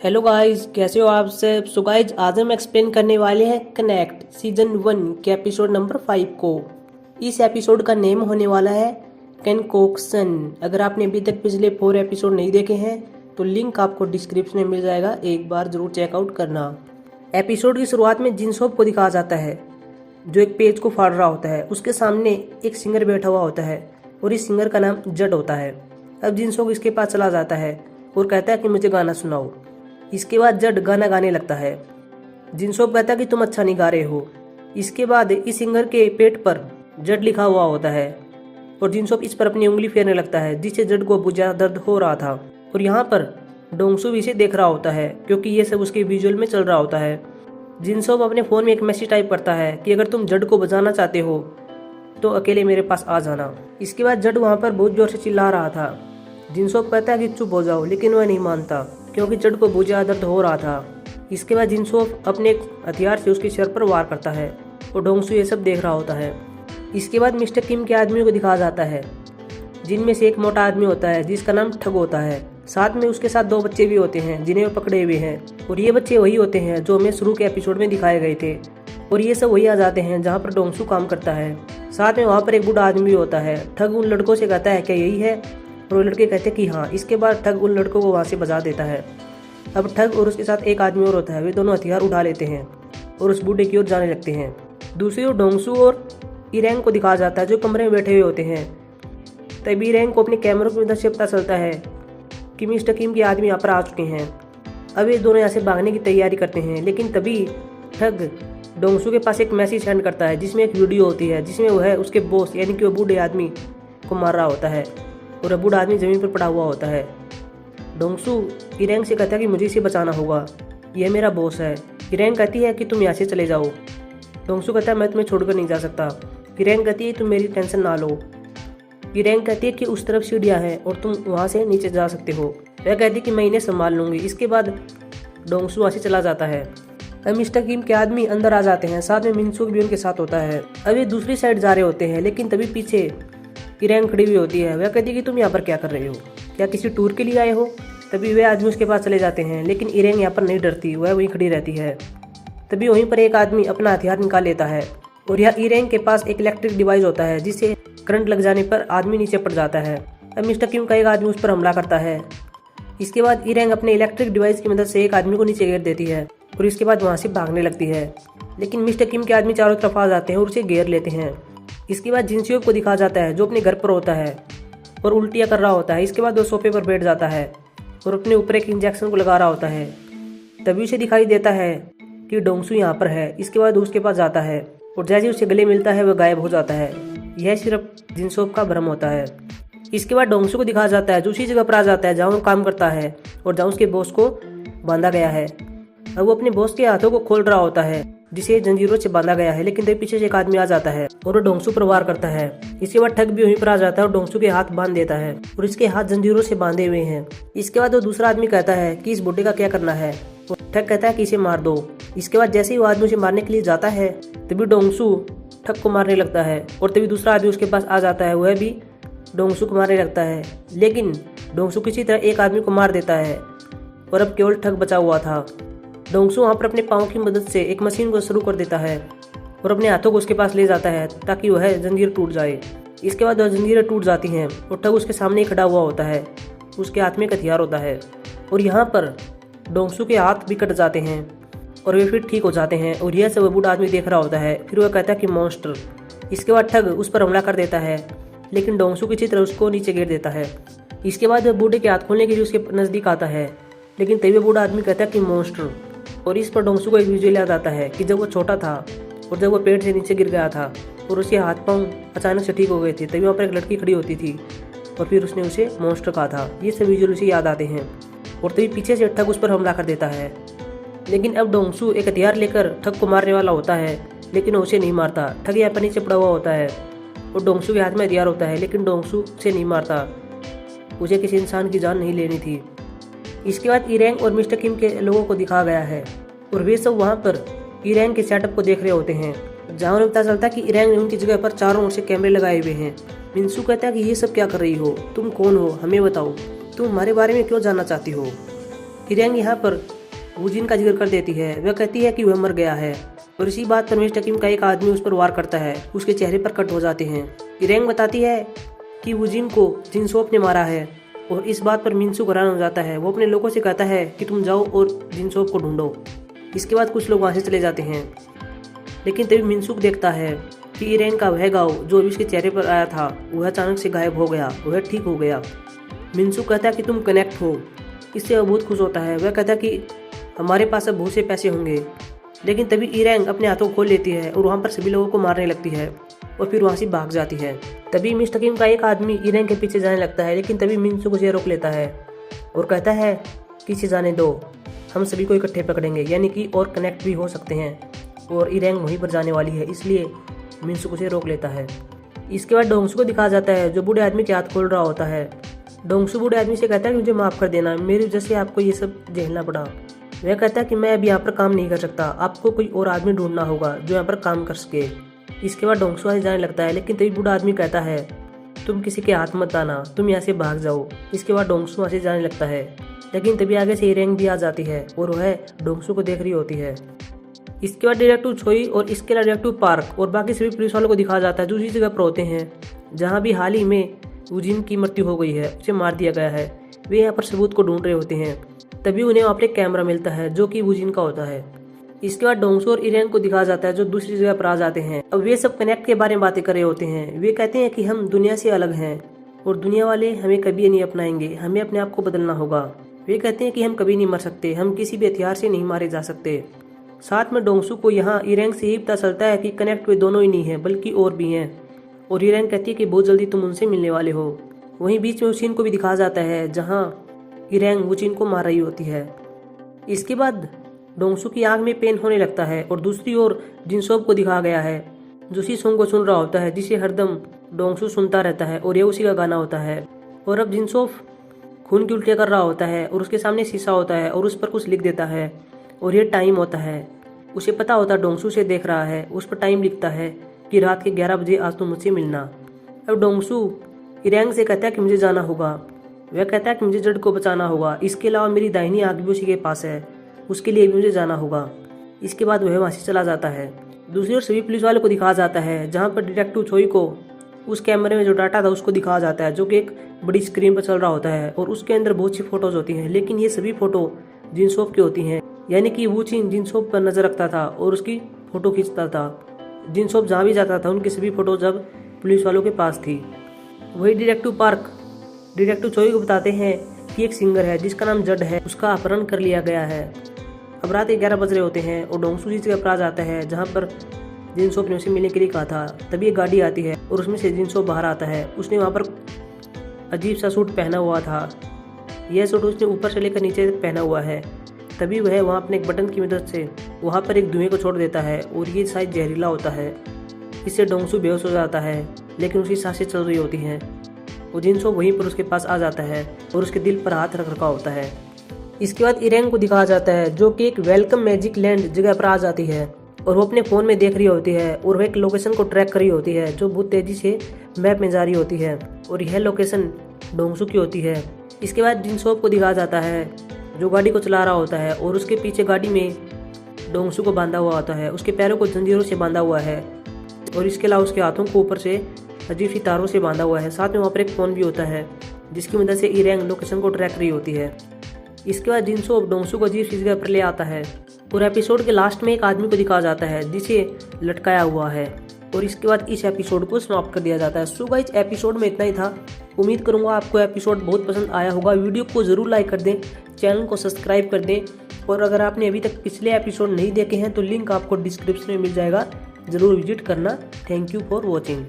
Hello guys, कैसे हो आप सब। सो गाइस, आज हम एक्सप्लेन करने वाले हैं कनेक्ट सीजन 1 के एपिसोड नंबर 5 को। इस एपिसोड का नेम होने वाला है कनकोक्शन। अगर आपने अभी तक पिछले 4 एपिसोड नहीं देखे हैं तो लिंक आपको डिस्क्रिप्शन में मिल जाएगा, एक बार जरूर चेकआउट करना। एपिसोड की शुरुआत में जिनसोब को दिखाया जाता है जो एक पेज को फाड़ रहा होता है। उसके सामने एक सिंगर बैठा हुआ होता है और इस सिंगर का नाम जड होता है। अब जिनसोब इसके पास चला जाता है और कहता है कि मुझे गाना सुनाओ। इसके बाद जड गाना गाने लगता है। जिनसोब कहता है कि तुम अच्छा नहीं गा रहे हो। इसके बाद इस सिंगर के पेट पर जड लिखा हुआ होता है और जिनसोब इस पर अपनी उंगली फेरने लगता है, जिससे जड को बहुत ज्यादा दर्द हो रहा था। और यहाँ पर डोंगसू भी इसे देख रहा होता है क्योंकि ये सब उसके विजुअल में चल रहा होता है। जिनसोब अपने फोन में एक मैसेज टाइप करता है कि अगर तुम जड को बचाना चाहते हो तो अकेले मेरे पास आ जाना। इसके बाद जड वहाँ पर बहुत जोर से चिल्ला रहा था। जिनसोब कहता है कि चुप हो जाओ, लेकिन वह नहीं मानता क्योंकि जड को बहुत ज्यादा दर्द हो रहा था। इसके बाद जिनसोब अपने हथियार से उसके सिर पर वार करता है और डोंगसू ये सब देख रहा होता है। इसके बाद मिस्टर किम के आदमियों को दिखाया जाता है, जिनमें से एक मोटा आदमी होता है जिसका नाम ठग होता है। साथ में उसके साथ 2 बच्चे भी होते हैं जिन्हें वो पकड़े हुए हैं और ये बच्चे वही होते हैं जो हमें शुरू के एपिसोड में दिखाए गए थे। और ये सब वही आ जाते हैं जहाँ पर डोंगसू काम करता है। साथ में वहाँ पर एक बूढ़ा आदमी भी होता है। ठग उन लड़कों से कहता है क्या यही है, और वो लड़के कहते हैं कि हाँ। इसके बाद ठग उन लड़कों को वहाँ से बचा देता है। अब ठग और उसके साथ एक आदमी और होता है, वे दोनों हथियार उठा लेते हैं और उस बूढ़े की ओर जाने लगते हैं। दूसरी ओर डोंगसू और इरेंग को दिखाया जाता है जो कमरे में बैठे हुए होते हैं। तभी इरेंग को अपने कैमरों की मदद से पता चलता है कि मिस्टर किम के आदमी यहाँ पर आ चुके हैं। अब ये दोनों यहाँ से भागने की तैयारी करते हैं, लेकिन तभी ठग डोंगसू के पास एक मैसेज सेंड करता है जिसमें एक वीडियो होती है जिसमें वो है उसके बॉस यानी कि वो बूढ़े आदमी को मार रहा होता है और बूढ़ा आदमी जमीन पर पड़ा हुआ होता है। डोंगसू इरेंग से कहता है कि मुझे इसे बचाना होगा, यह मेरा बॉस है। इरेंग कहती है कि तुम यहाँ से चले जाओ। डोंगसू कहता है मैं तुम्हें छोड़कर नहीं जा सकता। इरेंग कहती है तुम मेरी टेंशन ना लो। इरेंग कहती है कि उस तरफ सीढ़ियाँ हैं और तुम वहाँ से नीचे जा सकते हो। वह कहती है कि मैं इन्हें संभाल लूंगी। इसके बाद डोंगसू वहाँ से चला जाता है। अब मिस्टर किम के आदमी अंदर आ जाते हैं, साथ में मिनसुक भी उनके साथ होता है। अब ये दूसरी साइड जा रहे होते हैं, लेकिन तभी पीछे इरेंग खड़ी हुई होती है। वह कहती है कि तुम यहाँ पर क्या कर रहे हो, क्या किसी टूर के लिए आए हो। तभी वे आदमी उसके पास चले जाते हैं, लेकिन इरेंग यहाँ पर नहीं डरती, वह वहीं खड़ी रहती है। तभी वहीं पर एक आदमी अपना हथियार निकाल लेता है और यह इरेंग के पास एक इलेक्ट्रिक डिवाइस होता है जिससे करंट लग जाने पर आदमी नीचे पड़ जाता है। अब मिस्टर किम का एक आदमी उस पर हमला करता है। इसके बाद इरेंग अपने इलेक्ट्रिक डिवाइस की मदद से एक आदमी को नीचे घेर देती है और इसके बाद वहाँ से भागने लगती है, लेकिन मिस्टर किम के आदमी चारों तरफ आ जाते हैं और उसे घेर लेते हैं। इसके बाद जिनसोब को दिखाया जाता है जो अपने घर पर होता है और उल्टियाँ कर रहा होता है। इसके बाद वो सोफे पर बैठ जाता है और अपने ऊपर एक इंजेक्शन को लगा रहा होता है। तभी उसे दिखाई देता है कि डोंगसू यहाँ पर है। इसके बाद उसके पास जाता है और जैसे उसे गले मिलता है वह गायब हो जाता है। यह सिर्फ जिनसोब का भ्रम होता है। इसके बाद डोंगसू को दिखाया जाता है जो उसी जगह पर आ जाता है जहाँ वो काम करता है और जहाँ उसके बॉस को बांधा गया है। अब वो अपने बॉस के हाथों को खोल रहा होता है जिसे जंजीरों से बांधा गया है, लेकिन तभी पीछे से एक आदमी आ जाता है और वो डोंगसू पर वार करता है। इसके बाद ठग भी वहीं पर आ जाता है और डोंगसू के हाथ बांध देता है और इसके हाथ जंजीरों से बांधे हुए हैं। इसके बाद वो दूसरा आदमी कहता है कि इस बुड्ढे का क्या करना है और ठग कहता है कि इसे मार दो। इसके बाद जैसे ही वो आदमी उसे मारने के लिए जाता है तभी डोंगसू ठग को मारने लगता है और तभी दूसरा आदमी उसके पास आ जाता है, वह भी डोंगसू को मारने लगता है, लेकिन डोंगसू किसी तरह एक आदमी को मार देता है और अब केवल ठग बचा हुआ था। डोंगसू वहाँ पर अपने पाँव की मदद से एक मशीन को शुरू कर देता है और अपने हाथों को उसके पास ले जाता है ताकि वह जंजीर टूट जाए। इसके बाद वह जंजीरें टूट जाती हैं और ठग उसके सामने ही खड़ा हुआ होता है, उसके हाथ में एक हथियार होता है और यहाँ पर डोंगसू के हाथ भी कट जाते हैं और वे फिर ठीक हो जाते हैं और यह सब बूढ़ा आदमी देख रहा होता है। फिर वह कहता है कि मॉन्स्टर। इसके बाद ठग उस पर हमला कर देता है, लेकिन डोंगसू किसी तरह उसको नीचे गिर देता है। इसके बाद वह बूढ़े के हाथ खोलने के लिए उसके नज़दीक आता है, लेकिन तभी बूढ़ा आदमी कहता है कि मॉन्स्टर। और इस पर डोंगसू को एक विजुअल याद आता है कि जब वो छोटा था और जब वो पेड़ से नीचे गिर गया था और उसके हाथ पांव अचानक से ठीक हो गए थे, तभी वहाँ पर एक लड़की खड़ी होती थी और फिर उसने उसे मॉन्स्टर कहा था। ये सब विजुअल उसे याद आते हैं और तभी पीछे से ठग उस पर हमला कर देता है, लेकिन अब डोंगसू एक हथियार लेकर ठग को मारने वाला होता है, लेकिन वो उसे नहीं मारता। ठग यहाँ पर नीचे पड़ा हुआ होता है और डोंगसू के हाथ में हथियार होता है, लेकिन डोंगसू उसे नहीं मारता, उसे किसी इंसान की जान नहीं लेनी थी। इसके बाद इरेंग और मिस्टर किम के लोगों को दिखाया गया है और वे सब वहाँ पर इरेंग के सेटअप को देख रहे होते हैं, जहाँ उन्हें पता चलता है कि इरेंग ने उनकी जगह पर चारों ओर से कैमरे लगाए हुए हैं। मिनसू कहता है कि ये सब क्या कर रही हो, तुम कौन हो, हमें बताओ, तुम हमारे बारे में क्यों जानना चाहती हो। इरेंग यहाँ पर वूजिन का जिक्र कर देती है। वह कहती है कि वह मर गया है और इसी बात पर मिस्टर किम का एक आदमी उस पर वार करता है। उसके चेहरे पर कट हो जाते हैं। इरेंग बताती है कि वूजिन को जिनसोप ने मारा है और इस बात पर मिनसू हैरान हो जाता है। वो अपने लोगों से कहता है कि तुम जाओ और जिनसोप को ढूंढो। इसके बाद कुछ लोग वहाँ से चले जाते हैं, लेकिन तभी मिनसुक देखता है कि इरेंग का वह गाँव जो अभी उसके चेहरे पर आया था वह अचानक से गायब हो गया, वह ठीक हो गया। मिनसुक कहता है कि तुम कनेक्ट हो। इससे वह बहुत खुश होता है। वह कहता है कि हमारे पास अब बहुत से पैसे होंगे। लेकिन तभी इरेंग अपने हाथों खोल लेती है और वहाँ पर सभी लोगों को मारने लगती है और फिर वहाँ से भाग जाती है। तभी मिस्टर किम का एक आदमी इरेंग के पीछे जाने लगता है, लेकिन तभी मिनसुक उसे रोक लेता है और कहता है कि इसे जाने दो, हम सभी को इकट्ठे पकड़ेंगे, यानी कि और कनेक्ट भी हो सकते हैं। और इरेंग वहीं पर जाने वाली है, इसलिए मिनसुक उसे रोक लेता है। इसके बाद डोंगसू को दिखाया जाता है जो बूढ़े आदमी के हाथ खोल रहा होता है। डोंगसू बूढ़े आदमी से कहता है कि मुझे माफ़ कर देना, मेरी वजह से आपको ये सब झेलना पड़ा। वह कहता है कि मैं अब यहाँ पर काम नहीं कर सकता, आपको कोई और आदमी ढूंढना होगा जो यहाँ पर काम कर सके। इसके बाद डोंगसू वहाँ से जाने लगता है, लेकिन तभी बूढ़ा आदमी कहता है तुम किसी के हाथ मत आना, तुम यहाँ से भाग जाओ। इसके बाद डोंगसू वहाँ से जाने लगता है, लेकिन तभी आगे से इरेंग भी आ जाती है और वह डोंगसू को देख रही होती है। इसके बाद डिटेक्टिव छोई और इसके अलावा डिटेक्टिव पार्क और बाकी सभी पुलिस वालों को दिखाया जाता है जो उसी जगह पर होते हैं जहाँ भी हाल ही में वूजिन की मृत्यु हो गई है, उसे मार दिया गया है। वे यहाँ पर सबूत को ढूंढ रहे होते हैं। तभी उन्हें वहाँ पर एक कैमरा मिलता है जो कि वूजिन का होता है। इसके बाद डोंगसू और इरेंग को दिखाया जाता है जो दूसरी जगह पर आ जाते हैं। अब वे सब कनेक्ट के बारे में बातें कर रहे होते हैं। वे कहते हैं कि हम दुनिया से अलग हैं और दुनिया वाले हमें कभी नहीं अपनाएंगे, हमें अपने आप को बदलना होगा। वे कहते हैं कि हम कभी नहीं मर सकते, हम किसी भी हथियार से नहीं मारे जा सकते। साथ में डोंगसू को यहाँ इरेंग से ही पता चलता है कि कनेक्ट वे दोनों ही नहीं है बल्कि और भी हैं। और इरेंग कहती है कि बहुत जल्दी तुम उनसे मिलने वाले हो। वहीं बीच में उस सीन को भी दिखाया जाता है जहाँ इरेंग वूजिन को मार रही होती है। इसके बाद डोंगसू की आंख में पेन होने लगता है और दूसरी ओर जिनसोप को दिखाया गया है जो उसी सॉन्ग को सुन रहा होता है जिसे हरदम डोंगसू सुनता रहता है और ये उसी का गाना होता है। और अब जिनसोप खून की उल्टियाँ कर रहा होता है और उसके सामने शीशा होता है और उस पर कुछ लिख देता है और ये टाइम होता है। उसे पता होता है डोंगसू से देख रहा है, उस पर टाइम लिखता है कि रात के 11 बजे आज तुम मुझसे मिलना। अब डोंगसू इरेंग से कहता है कि मुझे जाना होगा। वह कहता है कि मुझे जड़ को बचाना होगा, इसके अलावा मेरी दाहिनी आंख भी उसी के पास है, उसके लिए भी मुझे जाना होगा। इसके बाद वह वहाँ से चला जाता है। दूसरी ओर सभी पुलिस वालों को दिखाया जाता है जहाँ पर डिटेक्टिव छोई को उस कैमरे में जो डाटा था उसको दिखाया जाता है जो कि एक बड़ी स्क्रीन पर चल रहा होता है और उसके अंदर बहुत सी फोटोज होती हैं, लेकिन ये सभी फोटो जिनसोप की होती हैं। यानी कि वूजिन जिनसोप पर नजर रखता था और उसकी फोटो खींचता था। जिनसोप जहाँ भी जाता था उनकी सभी फोटो जब पुलिस वालों के पास थी। वही डिटेक्टिव पार्क डिटेक्टिव छोई को बताते हैं कि एक सिंगर है जिसका नाम जड है, उसका अपहरण कर लिया गया है। अब रात 11 बज रहे होते हैं और डोंगसू जिस जगह पर आ जाता है जहाँ पर जिनसोप ने उसे मिलने के लिए कहा था। तभी एक गाड़ी आती है और उसमें से जिनसोप बाहर आता है। उसने वहाँ पर अजीब सा सूट पहना हुआ था। यह सूट उसने ऊपर से लेकर नीचे तक पहना हुआ है। तभी वह वहाँ अपने एक बटन की मदद से वहाँ पर एक धुएं को छोड़ देता है और ये शायद जहरीला होता है। इससे डोंगसू बेहोश हो जाता है, लेकिन उसकी सांसें चल रही होती हैं। वो जिनसोप वहीं पर उसके पास आ जाता है और उसके दिल पर हाथ रख रखा होता है। इसके बाद इरेंग को दिखाया जाता है जो कि एक वेलकम मैजिक लैंड जगह पर आ जाती है और वो अपने फ़ोन में देख रही होती है और वह एक लोकेशन को ट्रैक कर रही होती है जो बहुत तेज़ी से मैप में जा रही होती है और यह लोकेशन डोंगसू की होती है। इसके बाद जिनसोप को दिखाया जाता है जो गाड़ी को चला रहा होता है और उसके पीछे गाड़ी में डोंगसू को बांधा हुआ होता है। उसके पैरों को जंजीरों से बांधा हुआ है और इसके अलावा उसके हाथों को ऊपर से अजीब सी तारों से बांधा हुआ है। साथ में वहाँ पर एक फ़ोन भी होता है जिसकी मदद से इरेंग लोकेशन को ट्रैक रही होती है। इसके बाद जिनसोप डोंगसू को अजीब सी जगह पर ले आता है और एपिसोड के लास्ट में एक आदमी को दिखाया जाता है जिसे लटकाया हुआ है और इसके बाद इस एपिसोड को समाप्त कर दिया जाता है। सो गाइस एपिसोड में इतना ही था। उम्मीद करूंगा आपको एपिसोड बहुत पसंद आया होगा। वीडियो को ज़रूर लाइक कर दें, चैनल को सब्सक्राइब कर दें और अगर आपने अभी तक पिछले एपिसोड नहीं देखे हैं तो लिंक आपको डिस्क्रिप्शन में मिल जाएगा, ज़रूर विजिट करना। Thank you for watching.